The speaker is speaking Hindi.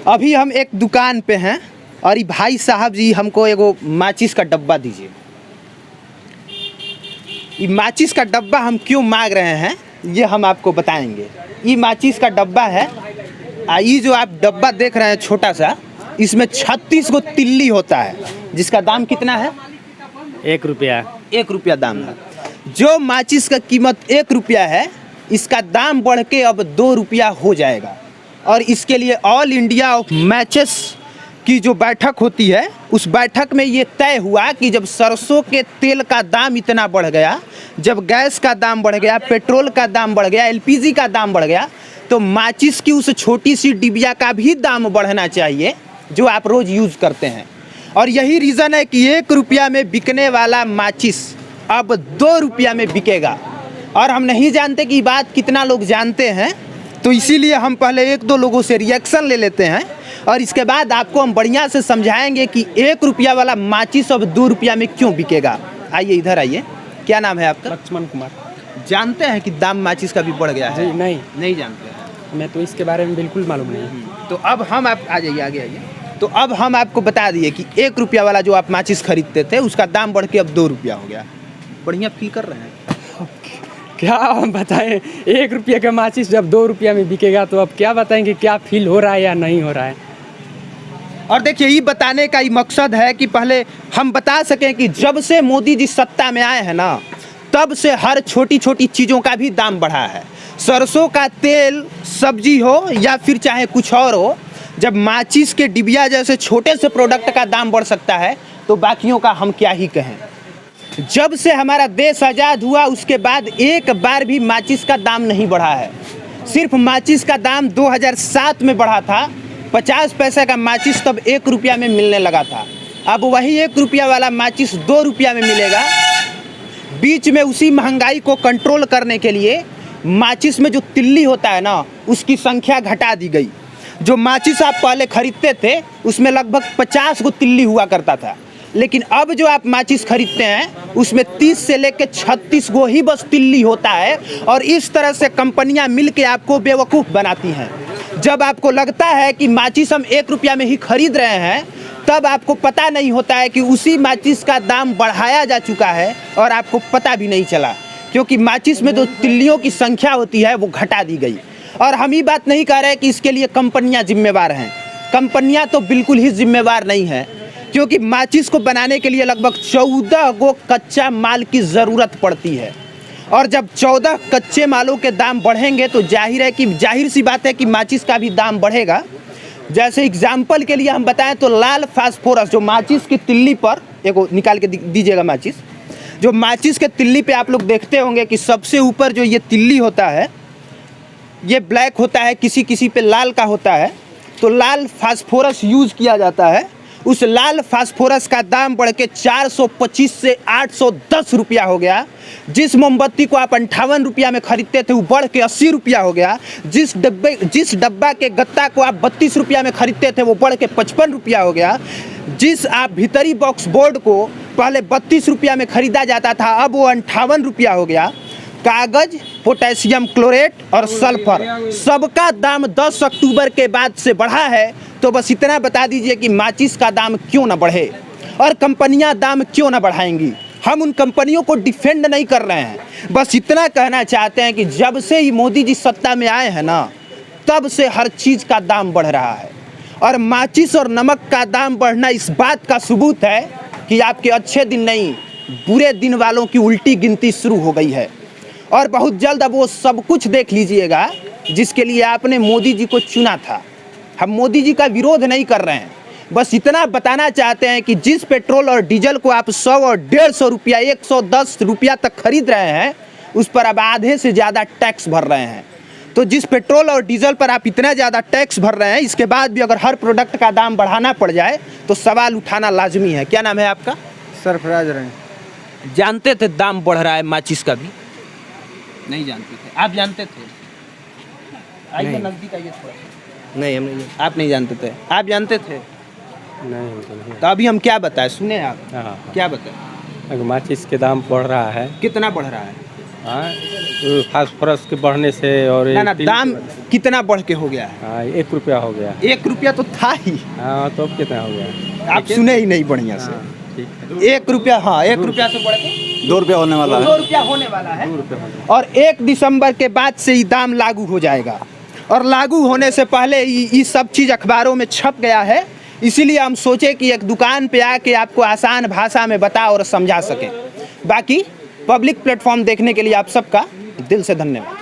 अभी हम एक दुकान पे हैं और ये भाई साहब जी हमको एगो माचिस का डब्बा दीजिए। ये माचिस का डब्बा हम क्यों मांग रहे हैं ये हम आपको बताएंगे। ये माचिस का डब्बा है। ये जो आप डब्बा देख रहे हैं छोटा सा, इसमें 36 गो तिल्ली होता है, जिसका दाम कितना है? 1 रुपया। 1 रुपया दाम है। जो माचिस का कीमत 1 रुपया है, इसका दाम बढ़ के अब 2 रुपया हो जाएगा। और इसके लिए ऑल इंडिया ऑफ मैचेस की जो बैठक होती है, उस बैठक में ये तय हुआ कि जब सरसों के तेल का दाम इतना बढ़ गया, जब गैस का दाम बढ़ गया, पेट्रोल का दाम बढ़ गया, एलपीजी का दाम बढ़ गया, तो माचिस की उस छोटी सी डिबिया का भी दाम बढ़ना चाहिए जो आप रोज़ यूज़ करते हैं। और यही रीज़न है कि 1 रुपया में बिकने वाला माचिस अब 2 रुपया में बिकेगा। और हम नहीं जानते कि बात कितना लोग जानते हैं, तो इसीलिए हम पहले 1-2 लोगों से रिएक्शन ले लेते हैं और इसके बाद आपको हम बढ़िया से समझाएंगे कि 1 रुपया वाला माचिस अब 2 रुपया में क्यों बिकेगा। आइए इधर आइए। क्या नाम है आपका? लक्ष्मण कुमार। जानते हैं कि दाम माचिस का भी बढ़ गया है? जी नहीं जानते हैं। मैं तो इसके बारे में बिल्कुल मालूम नहीं। तो अब हम आप आ जाइए, आगे आइए। तो अब हम आपको बता दिए कि 1 रुपया वाला जो आप माचिस खरीदते थे, उसका दाम बढ़ के अब 2 रुपया हो गया। बढ़िया फील कर रहे हैं? क्या हम बताएं, 1 रुपये का माचिस जब 2 रुपया में बिकेगा तो अब क्या बताएंगे क्या फील हो रहा है या नहीं हो रहा है। और देखिए, ये बताने का ही मकसद है कि पहले हम बता सकें कि जब से मोदी जी सत्ता में आए हैं ना, तब से हर छोटी छोटी चीज़ों का भी दाम बढ़ा है। सरसों का तेल, सब्जी हो या फिर चाहे कुछ और हो, जब माचिस के डिबिया जैसे छोटे से प्रोडक्ट का दाम बढ़ सकता है तो बाकियों का हम क्या ही कहें। जब से हमारा देश आज़ाद हुआ उसके बाद एक बार भी माचिस का दाम नहीं बढ़ा है। सिर्फ माचिस का दाम 2007 में बढ़ा था। 50 पैसे का माचिस तब 1 रुपया में मिलने लगा था। अब वही 1 रुपया वाला माचिस 2 रुपया में मिलेगा। बीच में उसी महंगाई को कंट्रोल करने के लिए माचिस में जो तिल्ली होता है ना, उसकी संख्या घटा दी गई। जो माचिस आप पहले खरीदते थे उसमें लगभग 50 गो तिल्ली हुआ करता था, लेकिन अब जो आप माचिस खरीदते हैं उसमें 30 से लेकर 36 गो ही बस तिल्ली होता है। और इस तरह से कंपनियां मिलके आपको बेवकूफ़ बनाती हैं। जब आपको लगता है कि माचिस हम 1 रुपया में ही खरीद रहे हैं, तब आपको पता नहीं होता है कि उसी माचिस का दाम बढ़ाया जा चुका है और आपको पता भी नहीं चला, क्योंकि माचिस में जो तिल्लियों की संख्या होती है वो घटा दी गई। और हम ये बात नहीं कह रहे कि इसके लिए कंपनियां जिम्मेवार हैं। कंपनियां तो बिल्कुल ही जिम्मेवार नहीं हैं, क्योंकि माचिस को बनाने के लिए लगभग 14 गो कच्चा माल की ज़रूरत पड़ती है। और जब 14 कच्चे मालों के दाम बढ़ेंगे तो जाहिर सी बात है कि माचिस का भी दाम बढ़ेगा। जैसे एग्जाम्पल के लिए हम बताएं तो लाल फास्फोरस जो माचिस की तिल्ली पर, एक निकाल के दीजिएगा माचिस, जो माचिस के तिल्ली पे आप लोग देखते होंगे कि सबसे ऊपर जो ये तिल्ली होता है ये ब्लैक होता है, किसी किसी पे लाल का होता है। तो लाल फास्फोरस यूज़ किया जाता है। उस लाल फास्फोरस का दाम बढ़ के 425 से 810 रुपया हो गया। जिस मोमबत्ती को आप 58 रुपया में खरीदते थे वो बढ़ के 80 रुपया हो गया। जिस डब्बा के गत्ता को आप 32 रुपया में खरीदते थे वो बढ़ के 55 रुपया हो गया। जिस आप भीतरी बॉक्स बोर्ड को पहले 32 रुपया में खरीदा जाता था, अब वो 58 रुपया हो गया। कागज, पोटेशियम क्लोरेट और सल्फर, सबका दाम 10 अक्टूबर के बाद से बढ़ा है। तो बस इतना बता दीजिए कि माचिस का दाम क्यों ना बढ़े और कंपनियां दाम क्यों ना बढ़ाएंगी। हम उन कंपनियों को डिफेंड नहीं कर रहे हैं, बस इतना कहना चाहते हैं कि जब से ही मोदी जी सत्ता में आए हैं ना, तब से हर चीज़ का दाम बढ़ रहा है। और माचिस और नमक का दाम बढ़ना इस बात का सबूत है कि आपके अच्छे दिन नहीं, बुरे दिन वालों की उल्टी गिनती शुरू हो गई है। और बहुत जल्द अब वो सब कुछ देख लीजिएगा जिसके लिए आपने मोदी जी को चुना था। हम मोदी जी का विरोध नहीं कर रहे हैं, बस इतना बताना चाहते हैं कि जिस पेट्रोल और डीजल को आप 100 और 150 रुपया, 110 रुपया तक खरीद रहे हैं, उस पर अब आधे से ज़्यादा टैक्स भर रहे हैं। तो जिस पेट्रोल और डीजल पर आप इतना ज़्यादा टैक्स भर रहे हैं, इसके बाद भी अगर हर प्रोडक्ट का दाम बढ़ाना पड़ जाए तो सवाल उठाना लाजमी है। क्या नाम है आपका? सरफराज रहे। जानते थे दाम बढ़ रहा है माचिस का भी? नहीं जानते थे। आप जानते थे? आइए नज़दीक आइए थोड़ा। नहीं, हम नहीं। आप नहीं जानते थे? आप जानते थे? नहीं। तो अभी हम क्या बताएं, सुने आप? हाँ, क्या बताएं? माचिस के दाम बढ़ रहा है। कितना बढ़ रहा है? हाँ, तो फास्फोरस के बढ़ने से और ना ना, तेल- दाम कितना बढ़ के हो गया है? हाँ, 1 रुपया हो गया। 1 रुपया तो था ही, हाँ, तो अब कितना हो गया? आप सुने ही नहीं बढ़िया से। हाँ, ठीक है। 1 रुपया, हाँ 1 रुपया से बढ़ के 2 रुपया होने वाला 2 है। रुपया होने वाला है। 2 रुपया हो गया। और 1 दिसंबर के बाद से ये दाम लागू हो जाएगा, और लागू होने से पहले ये सब चीज़ अखबारों में छप गया है। इसीलिए हम सोचे कि एक दुकान पे आके आपको आसान भाषा में बता और समझा सकें। बाकी पब्लिक प्लेटफॉर्म देखने के लिए आप सबका दिल से धन्यवाद।